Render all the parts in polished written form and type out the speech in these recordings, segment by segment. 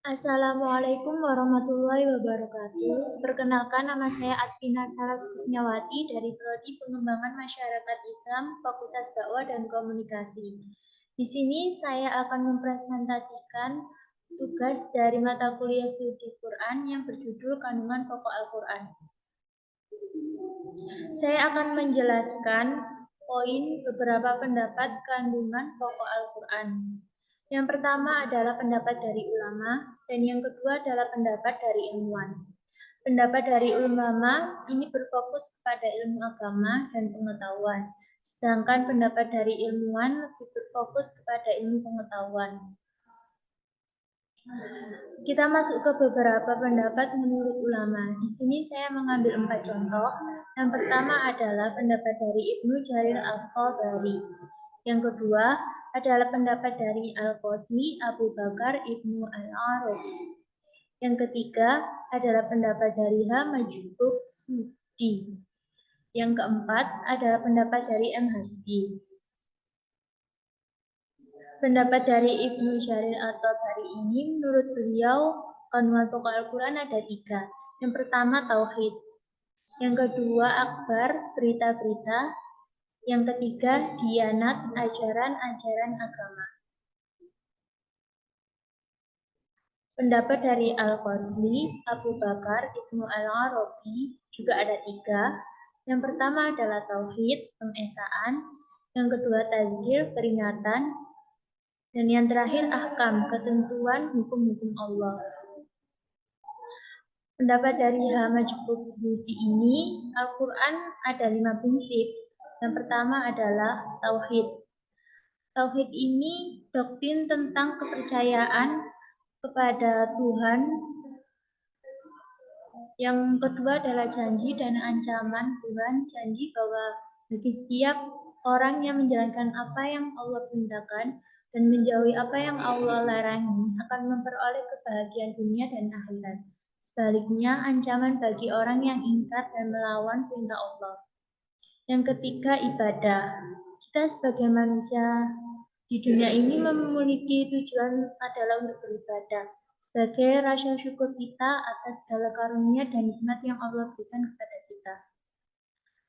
Assalamualaikum warahmatullahi wabarakatuh. Perkenalkan, nama saya Advina Saras Kusniawati dari Prodi Pengembangan Masyarakat Islam, Fakultas Dakwah dan Komunikasi. Di sini saya akan mempresentasikan tugas dari mata kuliah studi Quran yang berjudul Kandungan Pokok Al-Quran. Saya akan menjelaskan poin beberapa pendapat kandungan pokok Al-Quran. Yang pertama adalah pendapat dari ulama, dan yang kedua adalah pendapat dari ilmuwan. Pendapat dari ulama ini berfokus kepada ilmu agama dan pengetahuan, sedangkan pendapat dari ilmuwan lebih berfokus kepada ilmu pengetahuan. Kita masuk ke beberapa pendapat menurut ulama. Di sini saya mengambil 4 contoh. Yang pertama adalah pendapat dari Ibnu Jarir Al-Tabari. Yang kedua adalah pendapat dari Al-Qadhi Abu Bakar Ibnu Al-Arabi. Yang ketiga adalah pendapat dari Hamajub Sudi. Yang keempat adalah pendapat dari M. Hasbi. Pendapat dari Ibnu Jarir At-Tabari ini menurut beliau kandungan pokok Al-Quran ada 3. Yang pertama tauhid. Yang kedua akbar, berita-berita. Yang ketiga diyanat, ajaran-ajaran agama. Pendapat dari Al-Qadhi Abu Bakar Ibnu Al-Arabi juga ada 3. Yang pertama adalah tauhid, pengesaan. Yang kedua tadzkir, peringatan. Dan yang terakhir ahkam, ketentuan hukum-hukum Allah. Pendapat dari Hamajub Sudi ini, Al-Quran ada 5 prinsip. Yang pertama adalah tauhid. Tauhid ini doktrin tentang kepercayaan kepada Tuhan. Yang kedua adalah janji dan ancaman Tuhan, janji bahwa bagi setiap orang yang menjalankan apa yang Allah perintahkan dan menjauhi apa yang Allah larangi akan memperoleh kebahagiaan dunia dan akhirat. Sebaliknya, ancaman bagi orang yang ingkar dan melawan perintah Allah. Yang ketiga, ibadah. Kita sebagai manusia di dunia ini memiliki tujuan adalah untuk beribadah sebagai rasa syukur kita atas segala karunia dan nikmat yang Allah berikan kepada kita.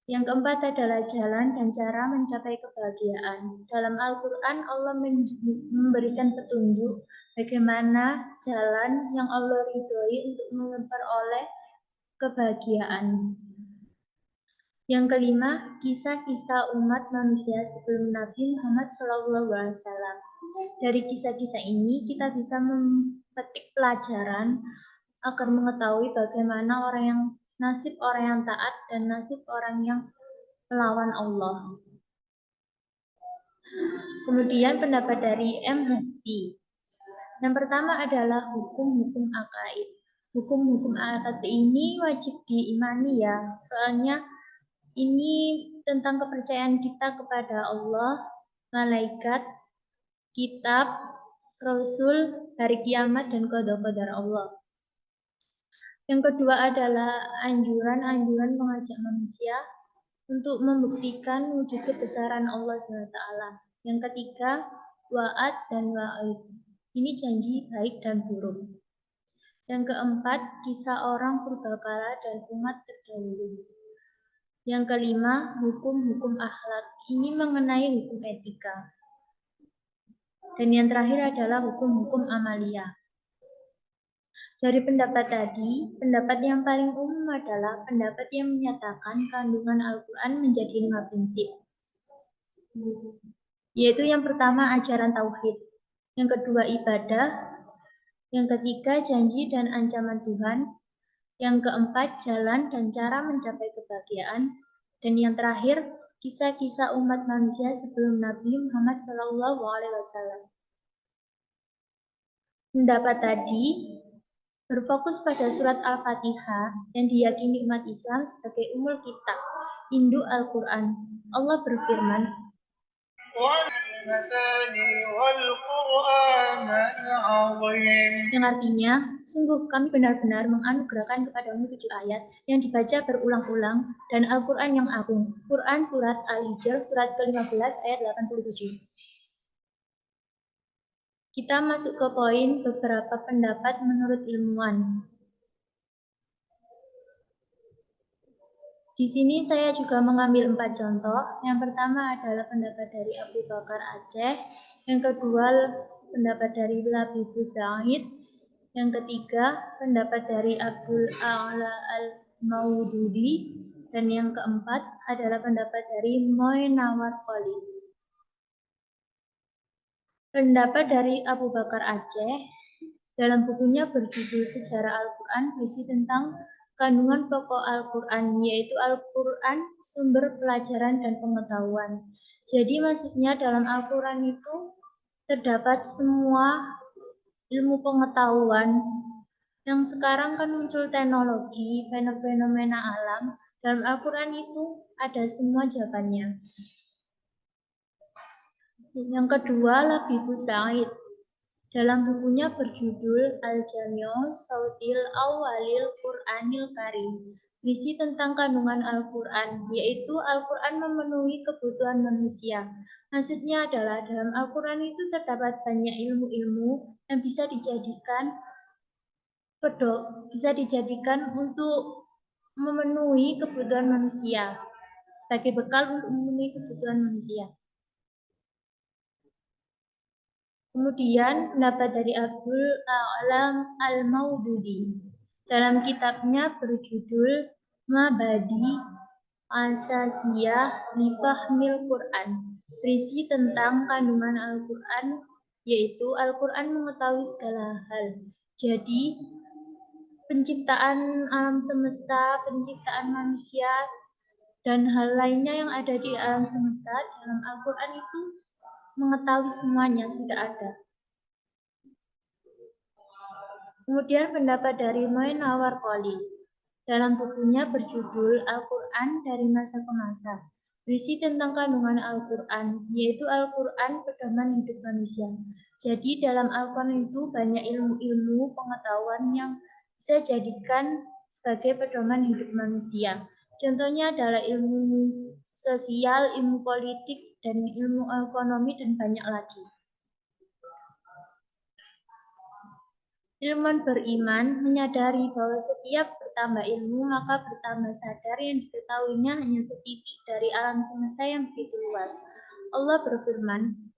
Yang keempat adalah jalan dan cara mencapai kebahagiaan. Dalam Al-Quran Allah memberikan petunjuk bagaimana jalan yang Allah ridhoi untuk memperoleh kebahagiaan. Yang kelima, kisah-kisah umat manusia sebelum Nabi Muhammad SAW. Dari kisah-kisah ini kita bisa memetik pelajaran agar mengetahui bagaimana nasib orang yang taat dan nasib orang yang melawan Allah. Kemudian pendapat dari M. Hasbi. Yang pertama adalah hukum-hukum akaid. Hukum-hukum akaid ini wajib diimani ya, soalnya ini tentang kepercayaan kita kepada Allah, malaikat, kitab, rasul, hari kiamat, dan qada-qadar Allah. Yang kedua adalah anjuran-anjuran mengajak manusia untuk membuktikan wujud kebesaran Allah SWT. Yang ketiga, wa'ad dan wa'id. Ini janji baik dan buruk. Yang keempat, kisah orang purbakala dan umat terdahulu. Yang kelima, hukum-hukum akhlak. Ini mengenai hukum etika. Dan yang terakhir adalah hukum-hukum amalia. Dari pendapat tadi, pendapat yang paling umum adalah pendapat yang menyatakan kandungan Al-Quran menjadi 5 prinsip. Yaitu yang pertama ajaran tauhid, yang kedua ibadah, yang ketiga janji dan ancaman Tuhan, yang keempat jalan dan cara mencapai kebahagiaan, dan yang terakhir kisah-kisah umat manusia sebelum Nabi Muhammad SAW. Pendapat tadi berfokus pada surat Al-Fatihah yang diyakini umat Islam sebagai umul kitab, induk Al-Quran. Allah berfirman, yang artinya, sungguh kami benar-benar menganugerahkan kepadamu 7 ayat yang dibaca berulang-ulang dan Al-Quran yang agung. Quran Surat Al-Hijr, surat ke-15 ayat 87. Kita masuk ke poin beberapa pendapat menurut ilmuwan. Di sini saya juga mengambil 4 contoh. Yang pertama adalah pendapat dari Abu Bakar Aceh. Yang kedua, pendapat dari Labibus Sa'id. Yang ketiga, pendapat dari Abdul A'la Al-Maududi. Dan yang keempat adalah pendapat dari Moinawar Qoli. Pendapat dari Abu Bakar Aceh dalam bukunya berjudul Sejarah Al-Quran berisi tentang kandungan pokok Al-Quran, yaitu Al-Quran sumber pelajaran dan pengetahuan. Jadi maksudnya dalam Al-Quran itu terdapat semua ilmu pengetahuan. Yang sekarang kan muncul teknologi, fenomena alam. Dalam Al-Quran itu ada semua jawabannya. Yang kedua, Labibus Sa'id. Dalam bukunya berjudul Al-Jami'u Sautil Awwalil Qur'anil Karim, berisi tentang kandungan Al-Quran, yaitu Al-Quran memenuhi kebutuhan manusia. Maksudnya adalah dalam Al-Quran itu terdapat banyak ilmu-ilmu yang bisa dijadikan untuk memenuhi kebutuhan manusia, sebagai bekal untuk memenuhi kebutuhan manusia. Kemudian pendapat dari Abdul A'lam Al-Maududi dalam kitabnya berjudul Mabadi Asasiyah li Fahmil Quran, berisi tentang kandungan Al-Quran, yaitu Al-Quran mengetahui segala hal. Jadi penciptaan alam semesta, penciptaan manusia, dan hal lainnya yang ada di alam semesta dalam Al-Quran itu mengetahui semuanya, sudah ada. Kemudian pendapat dari Moinawar Qoli dalam bukunya berjudul Al-Quran dari Masa ke Masa, berisi tentang kandungan Al-Quran, yaitu Al-Quran pedoman hidup manusia. Jadi dalam Al-Quran itu banyak ilmu-ilmu pengetahuan yang bisa jadikan sebagai pedoman hidup manusia. Contohnya adalah ilmu sosial, ilmu politik, dan ilmu ekonomi, dan banyak lagi. Ilmuwan beriman menyadari bahwa setiap bertambah ilmu, maka bertambah sadar yang diketahuinya hanya setitik dari alam semesta yang begitu luas. Allah berfirman,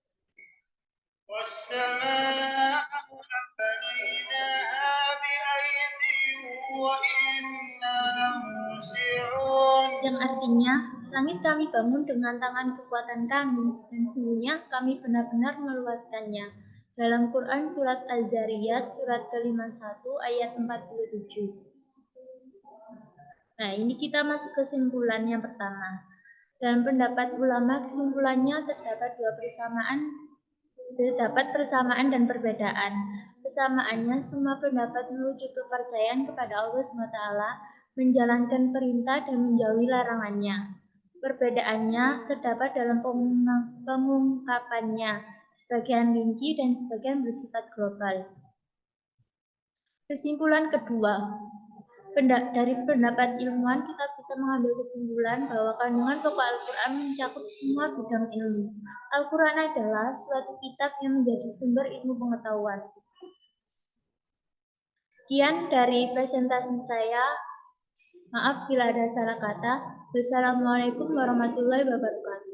yang artinya, langit kami bangun dengan tangan kekuatan kami, dan sesungguhnya kami benar-benar meluaskannya. Dalam Quran Surat Az-Zariyat, surat ke-51, ayat 47. Nah, ini kita masuk kesimpulan yang pertama. Dalam pendapat ulama, kesimpulannya terdapat persamaan dan perbedaan. Persamaannya, semua pendapat menuju kepercayaan kepada Allah SWT, menjalankan perintah dan menjauhi larangannya. Perbedaannya terdapat dalam pengungkapannya, sebagian rinci dan sebagian bersifat global. Kesimpulan kedua, dari pendapat ilmuwan kita bisa mengambil kesimpulan bahwa kandungan pokok Al-Quran mencakup semua bidang ilmu. Al-Quran adalah suatu kitab yang menjadi sumber ilmu pengetahuan. Sekian dari presentasi saya. Maaf bila ada salah kata. Wassalamualaikum warahmatullahi wabarakatuh.